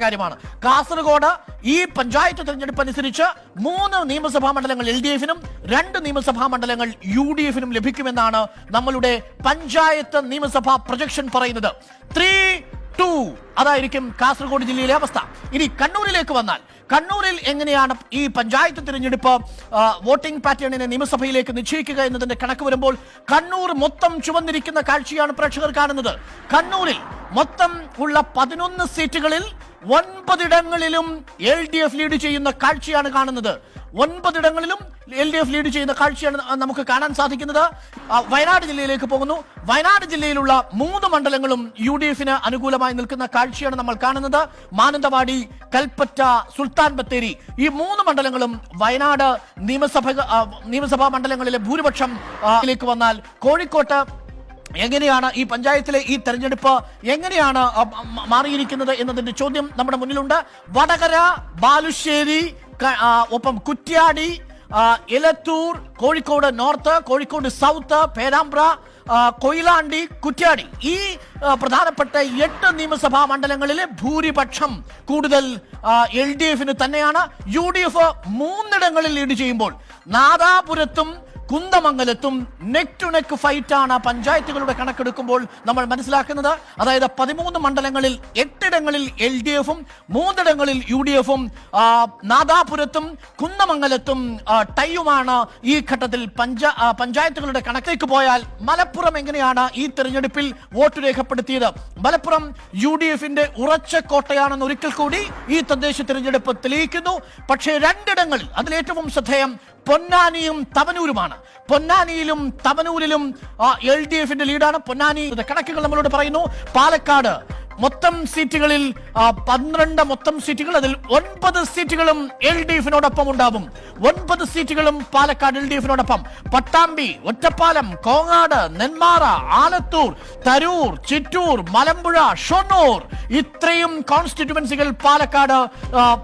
കാര്യമാണ്. കാസർഗോഡ് ഈ പഞ്ചായത്ത് തെരഞ്ഞെടുപ്പ് അനുസരിച്ച് 3 നിയമസഭാ മണ്ഡലങ്ങൾ LDF-നും 2 നിയമസഭാ മണ്ഡലങ്ങൾ UDF-നും ലഭിക്കുമെന്നാണ് നമ്മളുടെ പഞ്ചായത്ത് നിയമസഭാ പ്രൊജക്ഷൻ പറയുന്നത്. 3-2 അതായിരിക്കും കാസർഗോഡ് ജില്ലയിലെ അവസ്ഥ. ഇനി കണ്ണൂരിലേക്ക് വന്നാൽ കണ്ണൂരിൽ എങ്ങനെയാണ് ഈ പഞ്ചായത്ത് തിരഞ്ഞെടുപ്പ് വോട്ടിംഗ് പാറ്റേണിനെ നിയമസഭയിലേക്ക് നിശ്ചയിക്കുക എന്നതിന്റെ കണക്ക് വരുമ്പോൾ കണ്ണൂർ മൊത്തം ചുവന്നിരിക്കുന്ന കാഴ്ചയാണ് പ്രേക്ഷകർ കാണുന്നത്. കണ്ണൂരിൽ മൊത്തം ഉള്ള 11 സീറ്റുകളിൽ 9 ഇടങ്ങളിലും LDF ലീഡ് ചെയ്യുന്ന കാഴ്ചയാണ് കാണുന്നത്. 9 ഇടങ്ങളിലും LDF ലീഡ് ചെയ്യുന്ന കാഴ്ചയാണ് നമുക്ക് കാണാൻ സാധിക്കുന്നത്. വയനാട് ജില്ലയിലേക്ക് പോകുന്നു. വയനാട് ജില്ലയിലുള്ള 3 മണ്ഡലങ്ങളും UDF-ന് അനുകൂലമായി നിൽക്കുന്ന കാഴ്ചയാണ് നമ്മൾ കാണുന്നത്. മാനന്തവാടി, കൽപ്പറ്റ, സുൽത്താൻ ബത്തേരി ഈ 3 മണ്ഡലങ്ങളും വയനാട് നിയമസഭാ മണ്ഡലങ്ങളിലെ ഭൂരിപക്ഷം ലേക്ക് വന്നാൽ കോഴിക്കോട്ട് എങ്ങനെയാണ് ഈ പഞ്ചായത്തിലെ ഈ തെരഞ്ഞെടുപ്പ് എങ്ങനെയാണ് മാറിയിരിക്കുന്നത് എന്നതിന്റെ ചോദ്യം നമ്മുടെ മുന്നിലുണ്ട്. വടകര, ബാലുശ്ശേരി, ഒപ്പം കുറ്റ്യാടി, എലത്തൂർ, കോഴിക്കോട് നോർത്ത്, കോഴിക്കോട് സൗത്ത്, പേരാമ്പ്ര, കൊയിലാണ്ടി, കുറ്റ്യാടി ഈ പ്രധാനപ്പെട്ട 8 നിയമസഭാ മണ്ഡലങ്ങളിലെ ഭൂരിപക്ഷം കൂടുതൽ LDF-ന് തന്നെയാണ്. UDF 3 ഇടങ്ങളിൽ ലീഡ് ചെയ്യുമ്പോൾ നാദാപുരത്തും കുന്ദമംഗലത്തും നെക്ക് ടു നെക്ക് ഫൈറ്റാണ് പഞ്ചായത്തുകളുടെ കണക്കെടുക്കുമ്പോൾ നമ്മൾ മനസ്സിലാക്കുന്നത്. അതായത് 13 മണ്ഡലങ്ങളിൽ 8 ഇടങ്ങളിൽ LDF-ഉം 3 ഇടങ്ങളിൽ UDF-ഉം നാദാപുരത്തും കുന്ദമംഗലത്തും ടൈയുമാണ് ഈ ഘട്ടത്തിൽ പഞ്ചായത്തുകളുടെ കണക്കിലേക്ക് പോയാൽ മലപ്പുറം എങ്ങനെയാണ് ഈ തെരഞ്ഞെടുപ്പിൽ വോട്ട് രേഖപ്പെടുത്തിയത്? മലപ്പുറം UDF-ന്റെ ഉറച്ച കോട്ടയാണെന്ന് ഒരിക്കൽ കൂടി ഈ തദ്ദേശ തെരഞ്ഞെടുപ്പ് തെളിയിക്കുന്നു. പക്ഷേ 2 ഇടങ്ങളിൽ അതിലേറ്റവും ശ്രദ്ധേയം പൊന്നാനിയും തവനൂരുമാണ്. പൊന്നാനിയിലും തവനൂരിലും LDF-ന്റെ ലീഡാണ്. പൊന്നാനി കണക്കുകൾ നമ്മളോട് പറയുന്നു. പാലക്കാട് മൊത്തം സീറ്റുകളിൽ 12 മൊത്തം സീറ്റുകൾ, അതിൽ 9 സീറ്റുകളും LDF-നോടൊപ്പം ഉണ്ടാവും. 9 സീറ്റുകളും പാലക്കാട് LDF-നോടൊപ്പം. പട്ടാമ്പി, ഒറ്റപ്പാലം, കോങ്ങാട്, നെന്മാറ, ആലത്തൂർ, തരൂർ, ചിറ്റൂർ, മലമ്പുഴ, ഷൊർണൂർ ഇത്രയും കോൺസ്റ്റിറ്റ്യുവൻസികൾ പാലക്കാട്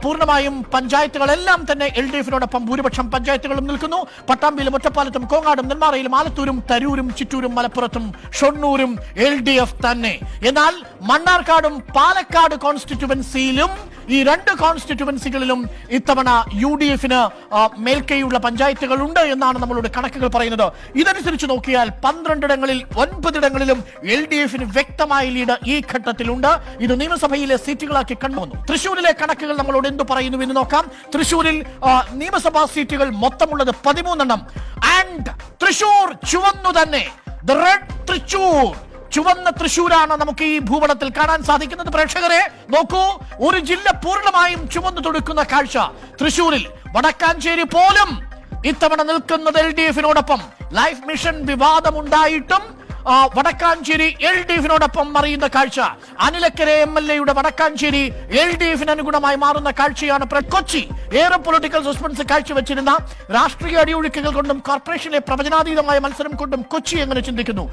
പൂർണ്ണമായും പഞ്ചായത്തുകളെല്ലാം തന്നെ LDF-നോടൊപ്പം ഭൂരിപക്ഷം പഞ്ചായത്തുകളും നിൽക്കുന്നു. പട്ടാമ്പിയിലും ഒറ്റപ്പാലത്തും കോങ്ങാടും നെന്മാറയിലും ആലത്തൂരും തരൂരും ചിറ്റൂരും മലപ്പുറത്തും ഷൊർണൂരും LDF തന്നെ. എന്നാൽ മണ്ണാർക്കാടും പാലക്കാട് കോൺസ്റ്റിറ്റ്യുവൻസിയിലും ഈ 2 കോൺസ്റ്റിറ്റ്യുവൻസികളിലും ഇത്തവണ UDF-ന് മേൽക്കൈയുള്ള പഞ്ചായത്തുകൾ ഉണ്ട് എന്നാണ് നമ്മളുടെ കണക്കുകൾ പറയുന്നത്. ഇതനുസരിച്ച് നോക്കിയാൽ 12 ഇടങ്ങളിൽ 9 ഇടങ്ങളിലും LDF-ന് വ്യക്തമായ ലീഡ് ഈ ഘട്ടത്തിലുണ്ട്. ഇത് നിയമസഭയിലെ സീറ്റുകളാക്കി കണ്ടുവന്നു. തൃശ്ശൂരിലെ കണക്കുകൾ നമ്മളോട് എന്ത് പറയുന്നു എന്ന് നോക്കാം. തൃശ്ശൂരിൽ നിയമസഭാ സീറ്റുകൾ മൊത്തമുള്ളത് 13 ആൻഡ് തൃശ്ശൂർ ചുവന്നു തന്നെ. ദ റെഡ് തൃശ്ശൂർ, ചുവന്ന തൃശ്ശൂരാണ് നമുക്ക് ഈ ഭൂപടത്തിൽ കാണാൻ സാധിക്കുന്നത്. പ്രേക്ഷകരെ നോക്കൂ, ഒരു ജില്ല പൂർണ്ണമായും ചുവന്നു തൊടുക്കുന്ന കാഴ്ച. തൃശ്ശൂരിൽ വടക്കാഞ്ചേരി പോലും ഇത്തവണ നിൽക്കുന്നത് LDF-നോടൊപ്പം. ലൈഫ് മിഷൻ വിവാദമുണ്ടായിട്ടും വടക്കാഞ്ചേരി LDF-നോടൊപ്പം മറിയുന്ന കാഴ്ച. അനിലക്കര MLA-യുടെ വടക്കാഞ്ചേരി LDF-ന് അനുഗുണമായി മാറുന്ന കാഴ്ചയാണ്. കൊച്ചി ഏറെ പൊളിറ്റിക്കൽ സസ്പെൻസ് കാഴ്ചവെച്ചിരുന്ന രാഷ്ട്രീയ അടിയൊഴുക്കുകൾ കൊണ്ടും കോർപ്പറേഷനിലെ പ്രവചനാതീതമായ മത്സരം കൊണ്ടും കൊച്ചി എങ്ങനെ ചിന്തിക്കുന്നു?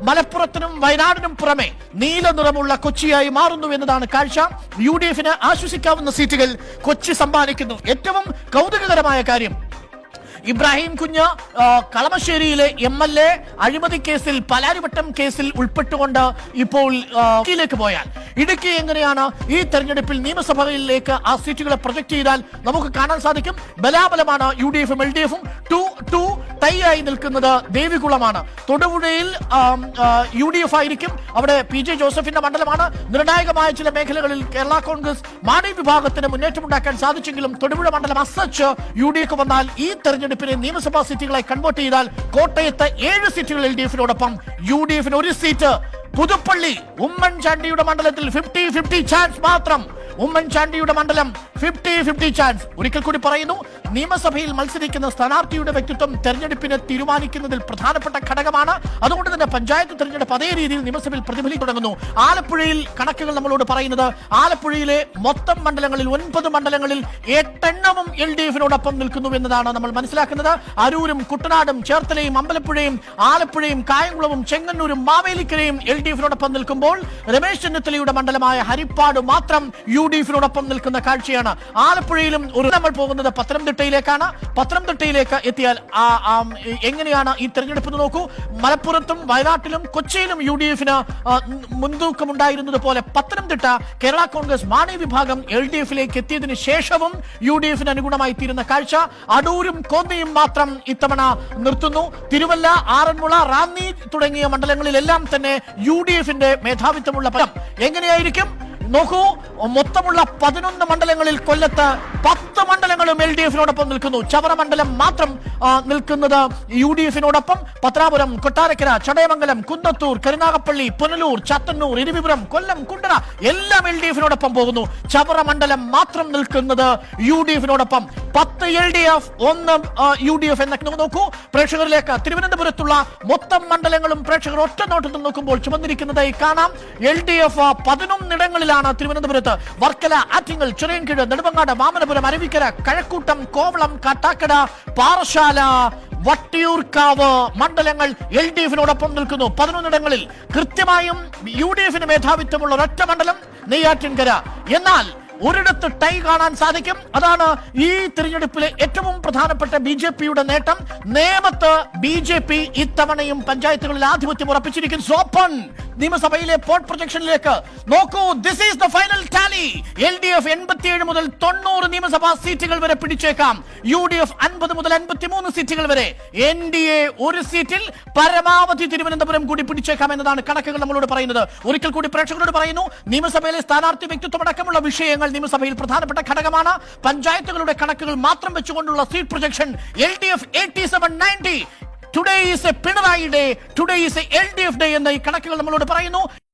മലപ്പുറത്തിനും വയനാടിനും പുറമെ നീല നിറമുള്ള കൊച്ചിയായി മാറുന്നു എന്നതാണ് കാഴ്ച. UDF-ന് ആശ്വസിക്കാവുന്ന സീറ്റുകൾ കൊച്ചി സമ്പാദിക്കുന്നു. ഏറ്റവും കൗതുകകരമായ കാര്യം, ഇബ്രാഹിം കുഞ്ഞ് കളമശ്ശേരിയിലെ MLA അഴിമതി കേസിൽ, പലാരിവട്ടം കേസിൽ ഉൾപ്പെട്ടുകൊണ്ട് ഇപ്പോൾ ഇടുക്കിയിലേക്ക് പോയാൽ ഇടുക്കി എങ്ങനെയാണ് ഈ തെരഞ്ഞെടുപ്പിൽ നിയമസഭയിലേക്ക് ആ സീറ്റുകളെ പ്രൊജക്ട് ചെയ്താൽ നമുക്ക് കാണാൻ സാധിക്കും. ബലാബലമാണ് UDF-ഉം LDF-ഉം. 2-2 ടൈ ആയി നിൽക്കുന്നത് ദേവികുളമാണ്. തൊടുപുഴയിൽ UDF ആയിരിക്കും. അവിടെ PJ ജോസഫിന്റെ മണ്ഡലമാണ്. നിർണായകമായ ചില മേഖലകളിൽ കേരള കോൺഗ്രസ് മാണി വിഭാഗത്തിന് മുന്നേറ്റമുണ്ടാക്കാൻ സാധിച്ചെങ്കിലും തൊടുപുഴ മണ്ഡലം അസച്ച് UDF വന്നാൽ ഈ തെരഞ്ഞെടുപ്പിനെ നിയമസഭാ സീറ്റുകളായി കൺവേർട്ട് ചെയ്താൽ കോട്ടയത്ത് 7 സീറ്റുകൾ LDF-നോടൊപ്പം, UDF-ന് 1 സീറ്റ്. പുതുപ്പള്ളി ഉമ്മൻചാണ്ടിയുടെ മണ്ഡലത്തിൽ 50-50 ചാൻസ് മാത്രം. ഉമ്മൻചാണ്ടിയുടെ മണ്ഡലം 50-50 ചാൻസ്. ഒരിക്കൽ കൂടി പറയുന്നു, നിയമസഭയിൽ മത്സരിക്കുന്ന സ്ഥാനാർത്ഥിയുടെ വ്യക്തിത്വം തെരഞ്ഞെടുപ്പിനെ തീരുമാനിക്കുന്നതിൽ പ്രധാനപ്പെട്ട ഘടകമാണ്. അതുകൊണ്ട് തന്നെ പഞ്ചായത്ത് തെരഞ്ഞെടുപ്പ് അതേ രീതിയിൽ നിയമസഭയിൽ പ്രതിഫലിച്ചു തുടങ്ങുന്നു. ആലപ്പുഴയിൽ കണക്കുകൾ നമ്മളോട് പറയുന്നത്, ആലപ്പുഴയിലെ മൊത്തം മണ്ഡലങ്ങളിൽ 9 മണ്ഡലങ്ങളിൽ 8 LDF-നോടൊപ്പം നിൽക്കുന്നു എന്നതാണ് നമ്മൾ മനസ്സിലാക്കുന്നത്. അരൂരും കുട്ടനാടും ചേർത്തലയും അമ്പലപ്പുഴയും ആലപ്പുഴയും കായംകുളവും ചെങ്ങന്നൂരും മാവേലിക്കരയും LDF-നോടൊപ്പം നിൽക്കുമ്പോൾ രമേശ് ചെന്നിത്തലയുടെ മണ്ഡലമായ ഹരിപ്പാട് മാത്രം UDF-നോടൊപ്പം നിൽക്കുന്ന കാഴ്ചയാണ് എത്തുകയാണ്. ആലപ്പുഴയിലും നമ്മൾ പോകുന്നത് പത്തനംതിട്ടയിലേക്കാണ്. പത്തനംതിട്ടയിലേക്ക് എത്തിയാൽ എങ്ങനെയാണ് ഈ തെരഞ്ഞെടുപ്പ് നോക്കൂ. മലപ്പുറത്തും വയനാട്ടിലും കൊച്ചിയിലും UDF-ന് മുൻതൂക്കമുണ്ടായിരുന്നത് പോലെ പത്തനംതിട്ട കേരള കോൺഗ്രസ് മാണി വിഭാഗം LDF-ലേക്ക് എത്തിയതിനു ശേഷവും UDF-ന് അനുകൂലമായി തീരുന്ന കാഴ്ച. അടൂരും കോന്നിയും മാത്രം ഇത്തവണ നിർത്തുന്നു. തിരുവല്ല, ആറന്മുള, റാന്നി തുടങ്ങിയ മണ്ഡലങ്ങളിലെല്ലാം തന്നെ UDF-ന്റെ മേധാവിത്വമുള്ള ഫലം എങ്ങനെയായിരിക്കും നോക്കൂ. മൊത്തമുള്ള 11 മണ്ഡലങ്ങളിൽ കൊല്ലത്ത് 10 മണ്ഡലങ്ങളും LDF-നോടൊപ്പം നിൽക്കുന്നു. ചവറ മണ്ഡലം മാത്രം നിൽക്കുന്നത് UDF-നോടൊപ്പം. പത്രാപുരം, കൊട്ടാരക്കര, ചടയമംഗലം, കുന്നത്തൂർ, കരുനാഗപ്പള്ളി, പുനലൂർ, ചാത്തന്നൂർ, ഇരവിപുരം, കൊല്ലം, കുണ്ടറ എല്ലാം LDF-നോടൊപ്പം പോകുന്നു. ചവറ മണ്ഡലം മാത്രം നിൽക്കുന്നത് UDF-നോടൊപ്പം. 10 LDF, 1 UDF എന്നൊക്കെ നോക്കൂ. പ്രേക്ഷകരിലേക്ക് തിരുവനന്തപുരത്തുള്ള മൊത്തം മണ്ഡലങ്ങളും പ്രേക്ഷകർ ഒറ്റ നോട്ടത്തിൽ നോക്കുമ്പോൾ ചുമന്നിരിക്കുന്നതായി കാണാം. LDF 11 തിരുവനന്തപുരത്ത് വർക്കല, ആറ്റിങ്ങൽ, ചിറയൻകീഴ്, നെടുമങ്ങാട്, വാമനപുരം, അരുവിക്കര, കഴക്കൂട്ടം, കോവളം, കാട്ടാക്കട, പാറശാല, വട്ടിയൂർക്കാവ് മണ്ഡലങ്ങൾ LDF-നോടൊപ്പം നിൽക്കുന്നു. 11 കൃത്യമായും UDF-ന് മേധാവിത്വമുള്ള ഒരൊറ്റ മണ്ഡലം നെയ്യാറ്റിൻകര. എന്നാൽ ഒരിടത്ത് ടൈ കാണാൻ സാധിക്കും. അതാണ് ഈ തിരഞ്ഞെടുപ്പിലെ ഏറ്റവും പ്രധാനപ്പെട്ട BJP-യുടെ നേട്ടം. നേമത്ത് BJP ഇത്തവണയും പഞ്ചായത്തുകളിൽ ആധിപത്യം ഉറപ്പിച്ചിരിക്കുന്നു. സോപ്പൺ നിയമസഭയിലെ പോൾ പ്രൊജക്ഷനിലേക്ക് നോക്കൂ. This is the final Tally. LDF 87 മുതൽ 90 നിയമസഭാ സീറ്റുകൾ വരെ പിടിച്ചേക്കാം. UDF 50 മുതൽ 53 സീറ്റുകൾ വരെ. NDA 1 സീറ്റിൽ പരമാവധി തിരുവനന്തപുരം കൂടി പിടിച്ചേക്കാം എന്നതാണ് കണക്കുകൾ നമ്മളോട് പറയുന്നത്. ഒരിക്കൽ കൂടി പ്രേക്ഷകരോട് പറയുന്നു, നിയമസഭയിലെ സ്ഥാനാർത്ഥി വ്യക്തിത്വം അടക്കമുള്ള വിഷയങ്ങൾ നിയമസഭയിൽ പ്രധാനപ്പെട്ട ഘടകമാണ്. പഞ്ചായത്തുകളുടെ കണക്കുകൾ മാത്രം വെച്ചുകൊണ്ടുള്ള seat projection LDF 87-90. Today is a Pinarayi day. Today is a LDF day എന്ന് ഈ കണക്കുകൾ നമ്മളോട് പറയുന്നു.